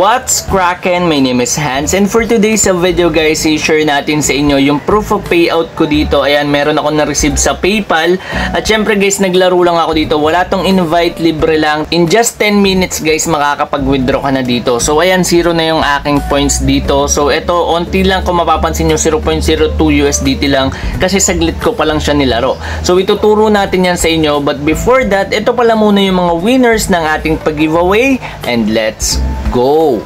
What's crackin'? My name is Hans, and for today's video guys, i-share natin sa inyo yung proof of payout ko dito. Ayan, meron ako na-receive sa PayPal. At syempre guys, naglaro lang ako dito. Wala tong invite, libre lang. In just 10 minutes guys, makakapag-withdraw ka na dito. So ayan, 0 na yung aking points dito. So ito, onti lang, kung mapapansin nyo, 0.02 USDT lang. Kasi saglit ko pa lang siya nilaro. So ituturo natin yan sa inyo. But before that, ito pala muna yung mga winners ng ating pag-giveaway. And let's go!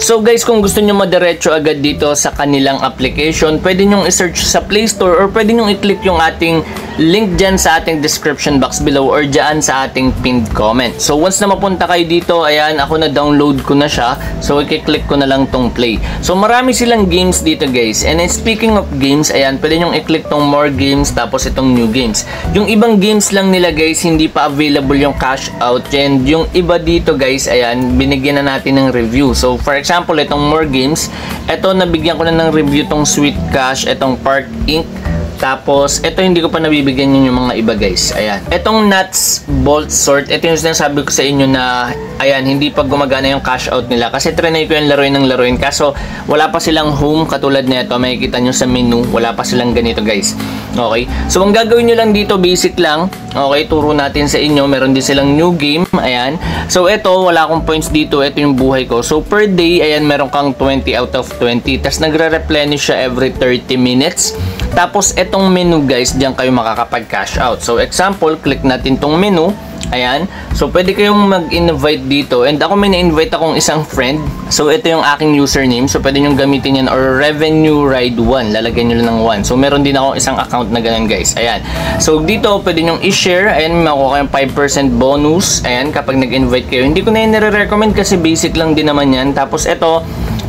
So guys, kung gusto nyo madiretso agad dito sa kanilang application, pwede nyo i-search sa Play Store or pwede nyo i-click yung ating link dyan sa ating description box below or dyan sa ating pinned comment. So once na mapunta kayo dito, ayan, ako na-download ko na siya. So i-click ko na lang tong play. So marami silang games dito guys. And speaking of games, ayan, pwede nyo i-click tong more games tapos itong new games. Yung ibang games lang nila guys, hindi pa available yung cash out. And yung iba dito guys, ayan, binigyan na natin ng review. So for example, itong more games, ito nabigyan ko na ng review tong Sweet Cash, itong Park Inc. Tapos, ito hindi ko pa nabibigyan yun yung mga iba guys. Ayan. Itong Nuts Bolt Sort, ito yung sinasabi ko sa inyo na, ayan, hindi pa gumagana yung cash out nila. Kasi trinay ko yung laruin ng laruin. Kaso, wala pa silang home katulad nito. Makikita nyo sa menu, wala pa silang ganito guys. Okay? So, ang gagawin nyo lang dito, basic lang. Okay, turo natin sa inyo. Meron din silang new game. Ayan. So, ito, wala akong points dito. Ito yung buhay ko. So, per day, ayan, meron kang 20 out of 20. Tapos, nagre-replenish siya every 30 minutes. Tapos, itong menu guys, diyan kayo makakapag-cash out. So, example, click natin tong menu. Ayan. So, pwede kayong mag-invite dito. And ako may na-invite akong isang friend. So, ito yung aking username. So, pwede nyo gamitin yan or Revenue Ride 1. Lalagyan nyo lang ng 1. So, meron din ako isang account na ganun guys. Ayan. So, dito, pwede nyo i-share. Ayan, makuha kayong 5% bonus. Ayan, kapag nag-invite kayo. Hindi ko na yun nire-recommend kasi basic lang din naman yan. Tapos, ito,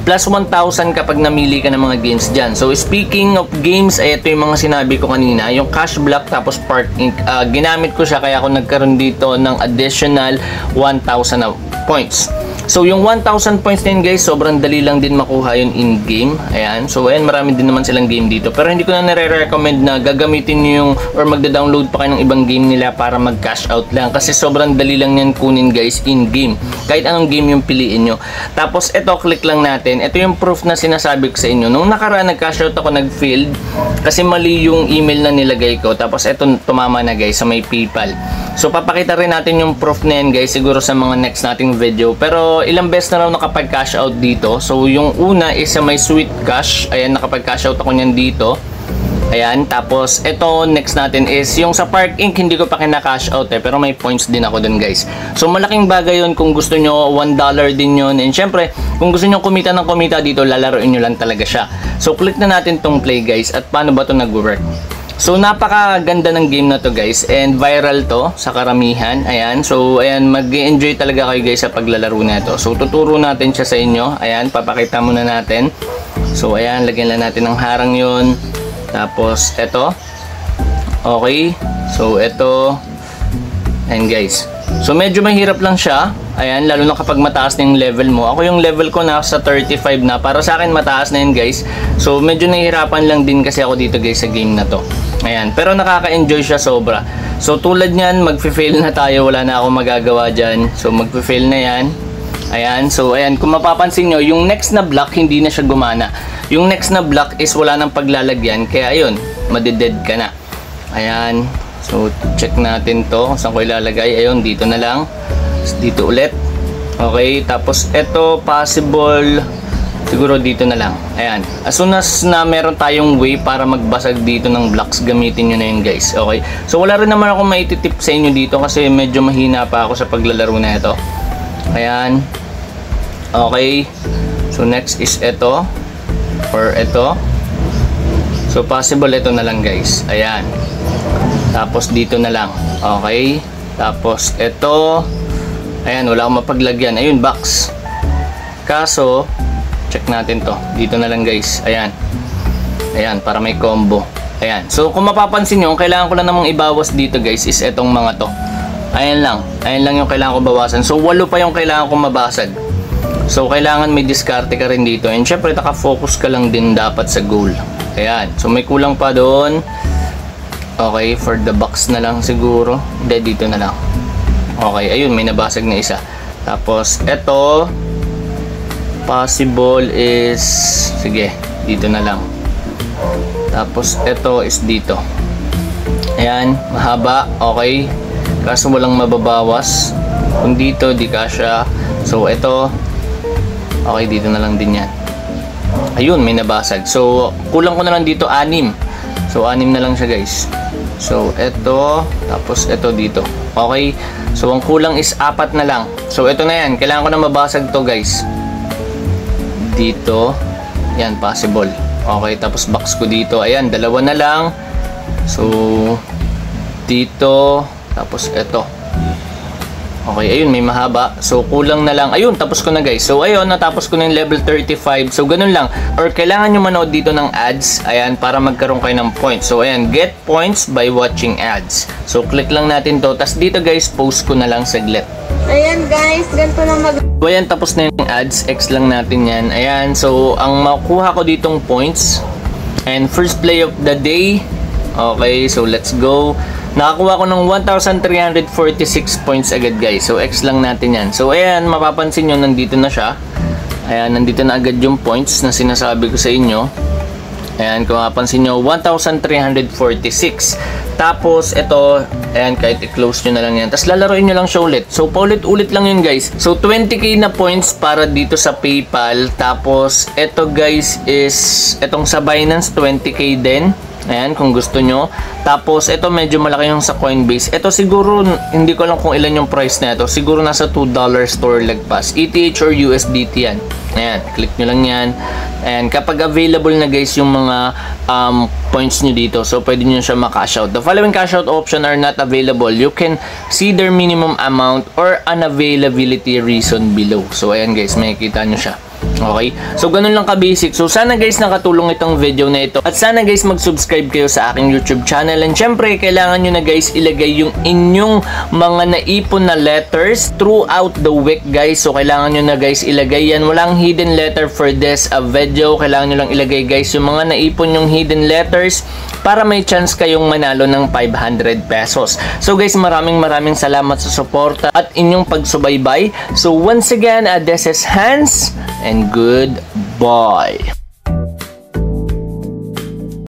plus 1,000 kapag namili ka ng mga games dyan. So, speaking of games, ay ito yung mga sinabi ko kanina. Yung Cash Block tapos Park Inc. Ginamit ko siya kaya ako nagkaroon dito ng additional 1,000 na points. So, yung 1,000 points na yun guys, sobrang dali lang din makuha yun in-game. Ayan. So, ayan, marami din naman silang game dito. Pero hindi ko na nare-recommend na gagamitin nyo yung or magda-download pa kayo ng ibang game nila para mag-cash out lang. Kasi sobrang dali lang yan kunin guys in-game. Kahit anong game yung piliin nyo. Tapos, ito, click lang natin. Ito yung proof na sinasabi ko sa inyo. Nung nakaraan, nag-cash out ako, nag-failed. Kasi mali yung email na nilagay ko. Tapos, ito, tumama na guys sa may PayPal. So, papakita rin natin yung proof na yan guys. Siguro sa mga next nating video. Pero, ilang beses na raw nakapag-cash out dito. So, yung una is sa may Sweet Cash. Ayan, nakapag-cash out ako niyan dito. Ayan, tapos ito next natin is yung sa Park Inc. Hindi ko pa kina-cash out pero may points din ako dun guys. So, malaking bagay yun kung gusto nyo. $1 din yun. And syempre, kung gusto nyo kumita ng kumita dito, lalaroin nyo lang talaga siya. So, click na natin tong play guys. At paano ba ito nag-work? So, napakaganda ng game na to guys and viral to sa karamihan. Ayan, so ayan, mag-enjoy talaga kayo guys sa paglalaro na ito. So, tuturo natin siya sa inyo. Ayan, papakita muna natin. So, ayan, lagyan lang natin ng harang yun. Tapos, ito. Okay, so ito. Ayan guys. So, medyo mahirap lang siya. Ayan, lalo na kapag mataas na yung level mo. Ako yung level ko nasa 35 na. Para sa akin, mataas na yun guys. So, medyo nahihirapan lang din kasi ako dito guys sa game na to. Ayan, pero nakaka-enjoy siya sobra. So, tulad nyan, mag-fail na tayo. Wala na akong magagawa dyan. So, mag-fail na yan. Ayan, so ayan, kung mapapansin nyo, yung next na block, hindi na siya gumana. Yung next na block is wala nang paglalagyan. Kaya ayun, madeded ka na. Ayan, so check natin to kung saan ko ilalagay. Ayun, dito na lang. Dito ulit. Okay, tapos ito possible siguro dito na lang. Ayan, as soon as na meron tayong way para magbasag dito ng blocks, gamitin nyo na yun guys. Okay, so wala rin naman ako maititip sa inyo dito kasi medyo mahina pa ako sa paglalaro na ito. Ayan, okay, so next is ito or ito. So possible ito na lang guys. Ayan, tapos dito na lang. Okay, tapos ito. Ayan, wala akong mapaglagyan. Ayun, box. Kaso, check natin to. Dito na lang guys. Ayan. Ayan, para may combo. Ayan. So, kung mapapansin nyo, kailangan ko lang namang ibawas dito guys is etong mga to. Ayan lang. Ayan lang yung kailangan ko bawasan. So, 8 pa yung kailangan ko mabasag. So, kailangan may diskarte ka rin dito. And syempre, nakafocus ka lang din dapat sa goal. Ayan. So, may kulang pa doon. Okay, for the box na lang siguro. Hindi, dito na lang. Okay, ayun, may nabasag na isa. Tapos, eto, possible is, sige, dito na lang. Tapos, eto is dito. Ayan, mahaba. Okay. Kaso walang mababawas. Kung dito, di kasya. So, eto. Okay, dito na lang din yan. Ayun, may nabasag. So, kulang ko na lang dito 6. So, 6 na lang siya guys. So, eto. Tapos, eto dito. Okay. So, ang kulang is 4 na lang. So, eto na yan. Kailangan ko na mabasag to guys. Dito. Yan, possible. Okay, tapos box ko dito. Ayan, 2 na lang. So, dito. Tapos, eto. Okay, ayun, may mahaba. So, kulang na lang. Ayun, tapos ko na guys. So, ayun, natapos ko na yung level 35. So, ganun lang. Or, kailangan nyo manood dito ng ads. Ayan, para magkaroon kayo ng points. So, ayan, get points by watching ads. So, click lang natin to. Tapos, dito guys, post ko na lang saglit. Ayan guys, ganito lang mag... So, ayan, tapos na yung ads. X lang natin yan. Ayan, so, ang makuha ko ditong points. And, first play of the day. Okay, so, let's go. Nakakuha ko ng 1,346 points agad guys. So, X lang natin yan. So, ayan, mapapansin nyo, nandito na siya. Ayan, nandito na agad yung points na sinasabi ko sa inyo. Ayan, kung mapapansin nyo, 1,346. Tapos, ito, ayan, kahit i-close nyo na lang yan. Tapos, lalaroin nyo lang siya ulit. So, paulit-ulit lang yun guys. So, 20k na points para dito sa PayPal. Tapos, ito guys is, itong sa Binance, 20k din. Ayan, kung gusto nyo. Tapos, ito medyo malaki yung sa Coinbase. Ito siguro, hindi ko lang kung ilan yung price na ito. Siguro nasa $2 store lagpas. ETH or USDT yan. Ayan, click nyo lang yan. Ayan, kapag available na guys yung mga points nyo dito, so pwede nyo siya makash out. The following cash out option are not available. You can see their minimum amount or unavailability reason below. So, ayan guys, makikita nyo siya. Okay? So, ganun lang ka-basic. So, sana guys nakatulong itong video na ito. At sana guys mag-subscribe kayo sa aking YouTube channel. And syempre, kailangan nyo na guys ilagay yung inyong mga naipon na letters throughout the week guys. So, kailangan nyo na guys ilagay yan. Walang hidden letter for this video. Kailangan nyo lang ilagay guys yung mga naipon yung hidden letters para may chance kayong manalo ng 500 pesos. So guys, maraming salamat sa suporta at inyong pagsubaybay. So once again, this is Hans and goodbye.